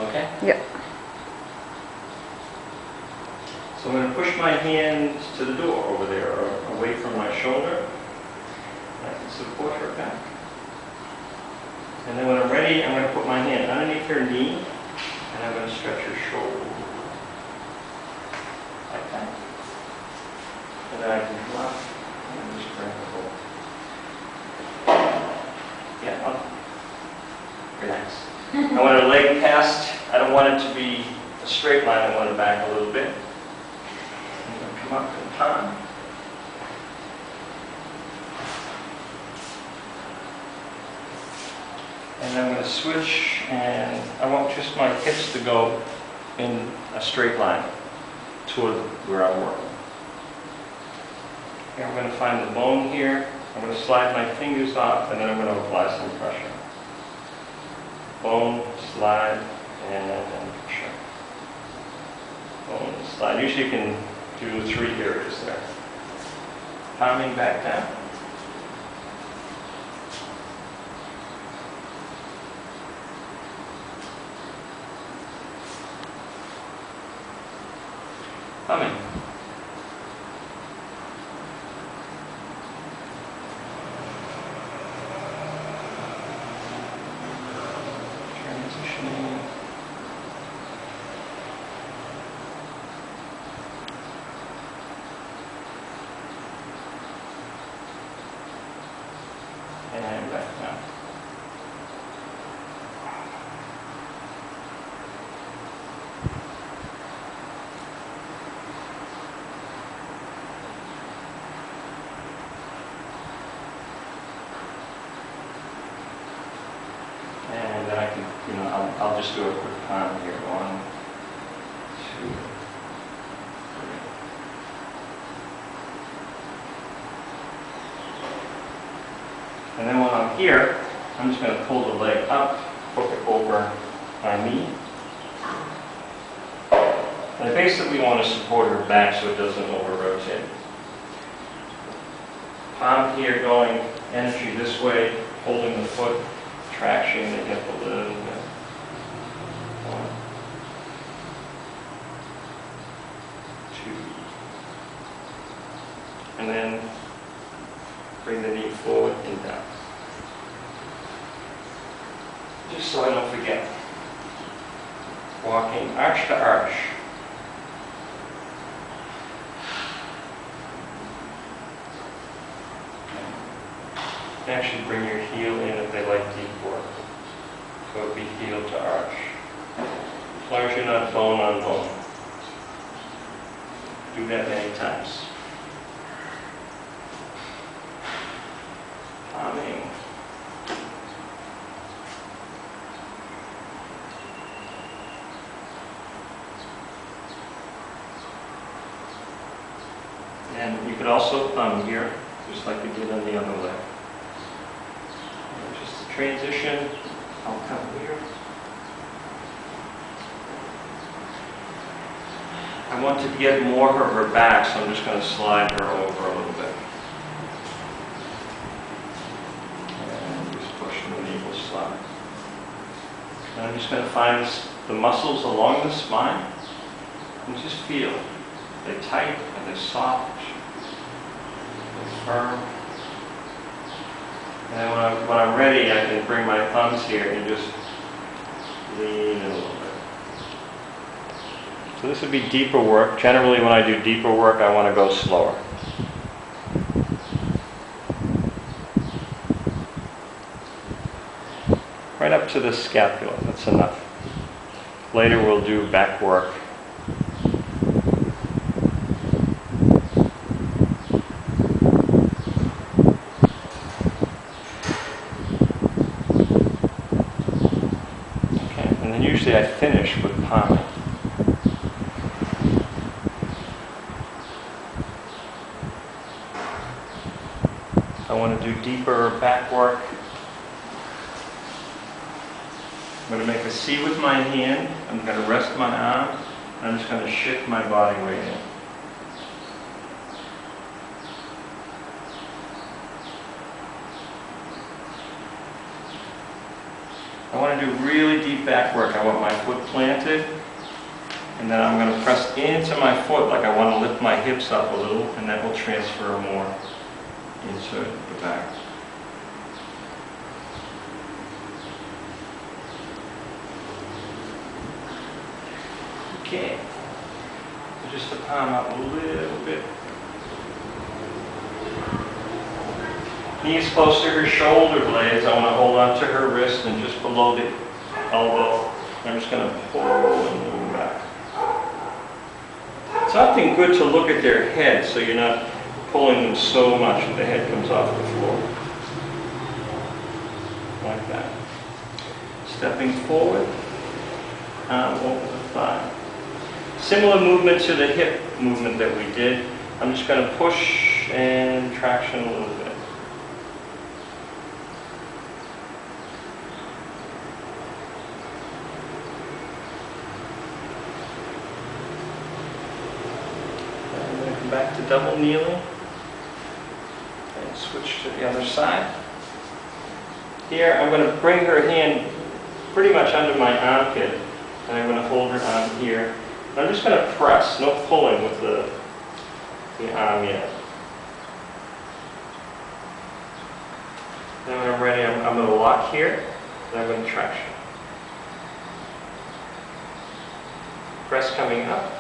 Okay? Yeah. So I'm going to push my hand to the door over there, or away from my shoulder. I can support her back. And then when I'm ready, I'm going to put my hand underneath her knee, and I'm going to stretch her shoulder. Like that. And then I can come up and just bring her over. Yeah, up. Relax. I want her leg past. I don't want it to be a straight line. I want it back a little bit. I'm going to come up and palm. And I'm going to switch, and I want just my hips to go in a straight line toward where I'm working. Okay, I'm going to find the bone here. I'm going to slide my fingers off, and then I'm going to apply some pressure. Bone, slide, and pressure. Bone, slide. Usually you can do 3 areas there. Palming back down. Humming. Transitioning. And back down. And then I can, I'll just do a quick palm here. 1, 2, 3. And then when I'm here, I'm just going to pull the leg up, hook it over my knee. And I basically want to support her back so it doesn't over-rotate. Palm here going energy this way, holding the foot. Traction the hip a little bit. 1, 2. And then bring the knee forward and down. Just so I don't forget. Walking arch to arch. Actually bring your heel in if they like deep work. So it would be heel to arch. As long as you're not bone on bone. Do that many times. Palming. And you could also thumb here, just like you did on the other leg. Just the transition, I'll come here. I want to get more of her back, so I'm just going to slide her over a little bit. And just push the knee will slide. And I'm just going to find the muscles along the spine and just feel. Are they tight? Are they soft? Are they firm? And then when I'm ready, I can bring my thumbs here and just lean in a little bit. So this would be deeper work. Generally, when I do deeper work, I want to go slower. Right up to the scapula, that's enough. Later we'll do back work. Usually I finish with palming. I want to do deeper back work. I'm going to make a C with my hand. I'm going to rest my arm. And I'm just going to shift my body weight in. I want to to do really deep back work. I want my foot planted, and then I'm going to press into my foot like I want to lift my hips up a little, and that will transfer more into the back. Okay, just to palm out a little bit. Knees close to her shoulder blades. I want to hold on to her wrist and just below the elbow. I'm just going to pull and move back. It's often good to look at their head so you're not pulling them so much that the head comes off the floor. Like that. Stepping forward, arm over the thigh. Similar movement to the hip movement that we did. I'm just going to push and traction a little bit. And then come back to double kneeling. And switch to the other side. Here I'm going to bring her hand pretty much under my armpit. And I'm going to hold her arm here. I'm just going to press, no pulling with the arm yet. Then when I'm ready, I'm going to lock here, and I'm going to traction. Press coming up.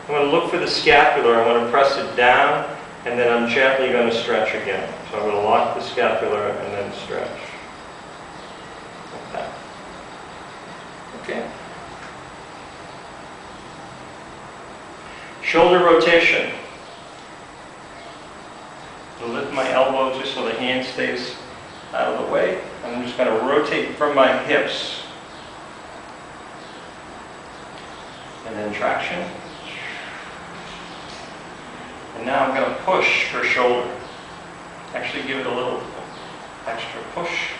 I'm going to look for the scapula. I want to press it down, and then I'm gently going to stretch again. So I'm going to lock the scapula and then stretch. Like that. Okay. Shoulder rotation. I'll lift my elbow just so the hand stays out of the way. I'm just going to rotate from my hips. And then traction. And now I'm going to push her shoulder. Actually give it a little extra push.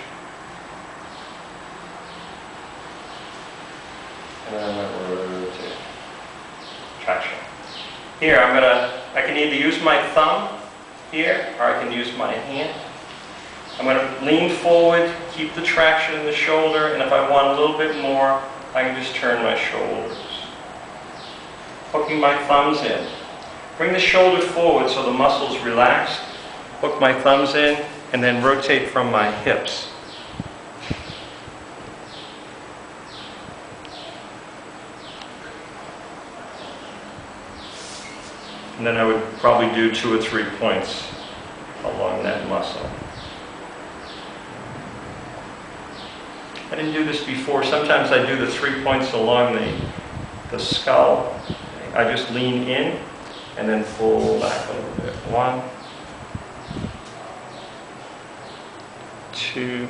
And then I'm going to rotate. Traction. Here, I can either use my thumb here, or I can use my hand. I'm going to lean forward, keep the traction in the shoulder, and if I want a little bit more, I can just turn my shoulders. Hooking my thumbs in. Bring the shoulder forward so the muscles relax. Hook my thumbs in, and then rotate from my hips. And then I would probably do 2 or 3 points along that muscle. I didn't do this before. Sometimes I do the 3 points along the skull. I just lean in and then pull back a little bit. 1, 2,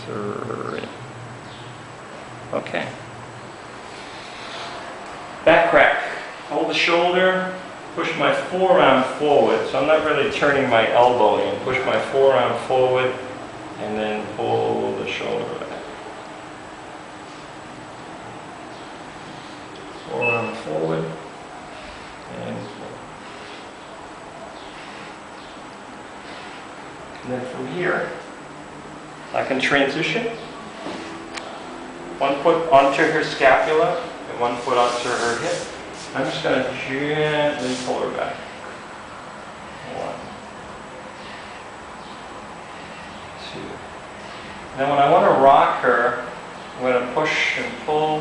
3. Okay. Back crack. Hold the shoulder, push my forearm forward. So I'm not really turning my elbow in. Push my forearm forward and then pull the shoulder back. Forearm forward and forward. And then from here, I can transition. 1 foot onto her scapula. 1 foot onto her hip. I'm just going to gently pull her back. 1, 2. Then when I want to rock her, I'm going to push and pull.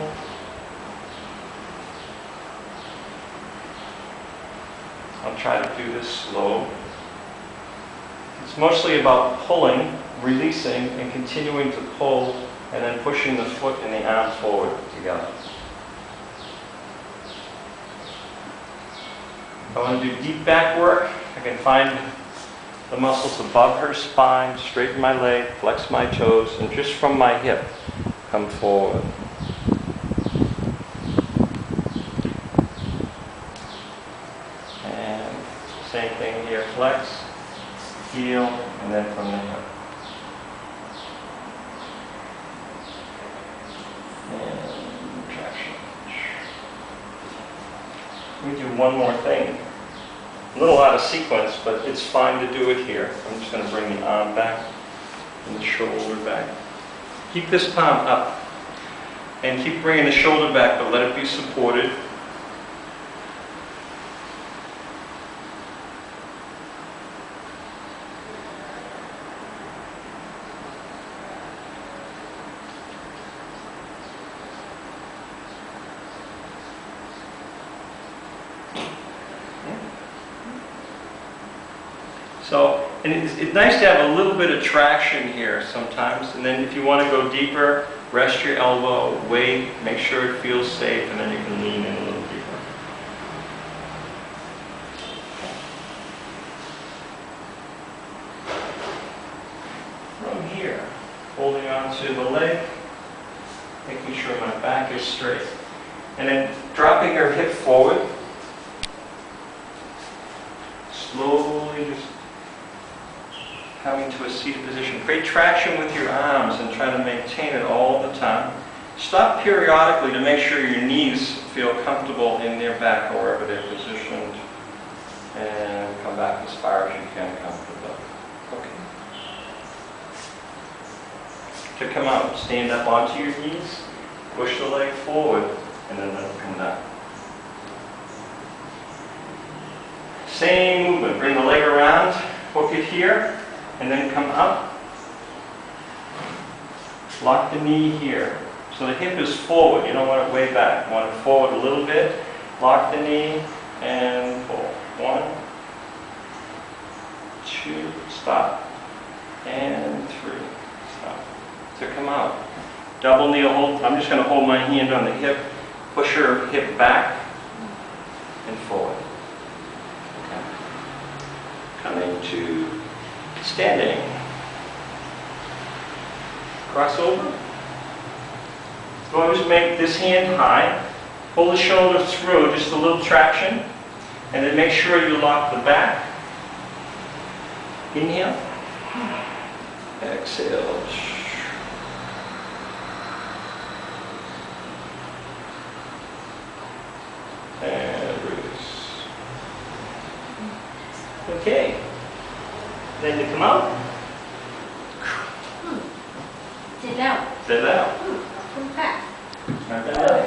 I'll try to do this slow. It's mostly about pulling, releasing, and continuing to pull, and then pushing the foot and the arm forward together. If I want to do deep back work, I can find the muscles above her spine, straighten my leg, flex my toes, and just from my hip, come forward. And same thing here, flex, heel, and then from the hip. And traction. Let me do one more thing. A little out of sequence, but it's fine to do it here. I'm just going to bring the arm back and the shoulder back. Keep this palm up and keep bringing the shoulder back, but let it be supported. So, and it's nice to have a little bit of traction here sometimes, and then if you want to go deeper, rest your elbow, wait, make sure it feels safe, and then you can lean in a little deeper. From here, holding on to the leg, making sure my back is straight, and then dropping your hip forward, slowly just coming to a seated position. Create traction with your arms and try to maintain it all the time. Stop periodically to make sure your knees feel comfortable in their back or wherever they're positioned. And come back as far as you can comfortably. Okay. To come out, stand up onto your knees, push the leg forward, and then let it come down. Same movement. Bring the leg around, hook it here, and then come up. Lock the knee here. So the hip is forward. You don't want it way back. You want it forward a little bit. Lock the knee and pull. 1, 2, stop. And 3, stop. So come out. Double knee hold. I'm just going to hold my hand on the hip. Push your hip back and forward. Okay. Coming to standing. Crossover. So always make this hand high. Pull the shoulder through, just a little traction. And then make sure you lock the back. Inhale. Exhale. And release. Okay. Then to come out. Sit down. Sit down. Come back. Okay.